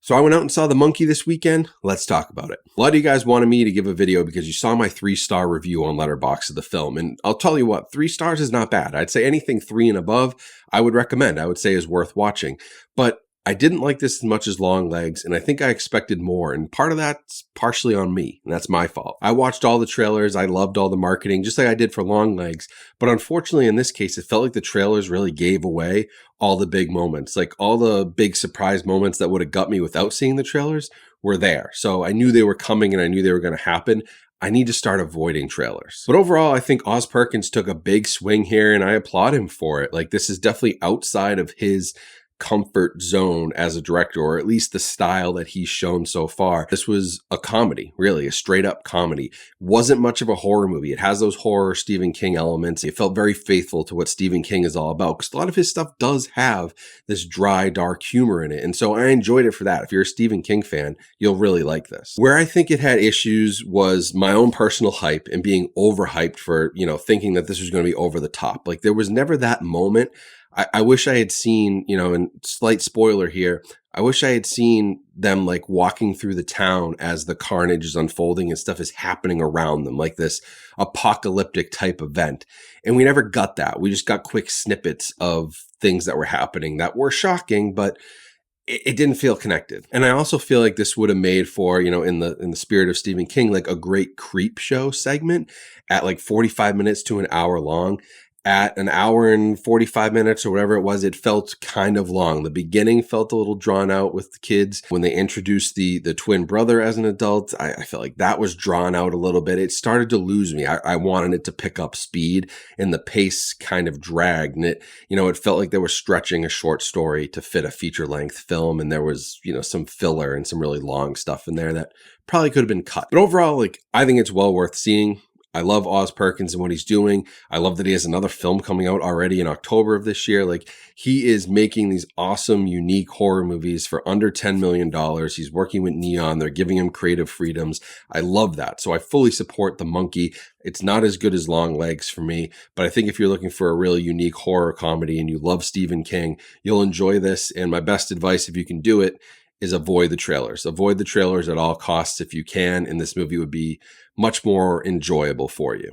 So I went out and saw The Monkey this weekend. Let's talk about it. A lot of you guys wanted me to give a video because you saw my 3-star review on Letterboxd of the film. And I'll tell you what, 3 stars is not bad. I'd say anything 3 and above, I would recommend. I would say is worth watching. But I didn't like this as much as Longlegs, and I think I expected more. And part of that's partially on me, and that's my fault. I watched all the trailers. I loved all the marketing, just like I did for Longlegs. But unfortunately, in this case, it felt like the trailers really gave away all the big moments. Like all the big surprise moments that would have got me without seeing the trailers were there. So I knew they were coming and I knew they were going to happen. I need to start avoiding trailers. But overall, I think Oz Perkins took a big swing here and I applaud him for it. Like this is definitely outside of his comfort zone as a director, or at least the style that he's shown so far. This was a comedy, really, a straight up comedy. Wasn't much of a horror movie. It has those horror Stephen King elements. It felt very faithful to what Stephen King is all about, because a lot of his stuff does have this dry, dark humor in it. And so I enjoyed it for that. If you're a Stephen King fan, you'll really like this. Where I think it had issues was my own personal hype and being overhyped for, thinking that this was going to be over the top. Like there was never that moment. I wish I had seen, and slight spoiler here, I wish I had seen them like walking through the town as the carnage is unfolding and stuff is happening around them, like this apocalyptic type event. And we never got that. We just got quick snippets of things that were happening that were shocking, but it didn't feel connected. And I also feel like this would have made for, in the spirit of Stephen King, like a great Creepshow segment at like 45 minutes to an hour long. At an hour and 45 minutes or whatever it was, it felt kind of long. The beginning felt a little drawn out with the kids. When they introduced the twin brother as an adult, I felt like that was drawn out a little bit. It started to lose me. I wanted it to pick up speed, and the pace kind of dragged. And it felt like they were stretching a short story to fit a feature-length film. And there was, some filler and some really long stuff in there that probably could have been cut. But overall, I think it's well worth seeing. I love Oz Perkins and what he's doing. I love that he has another film coming out already in October of this year. Like he is making these awesome, unique horror movies for under $10 million. He's working with Neon. They're giving him creative freedoms. I love that. So I fully support The Monkey. It's not as good as Longlegs for me, but I think if you're looking for a really unique horror comedy and you love Stephen King, you'll enjoy this. And my best advice, if you can do it, is avoid the trailers. Avoid the trailers at all costs if you can, and this movie would be much more enjoyable for you.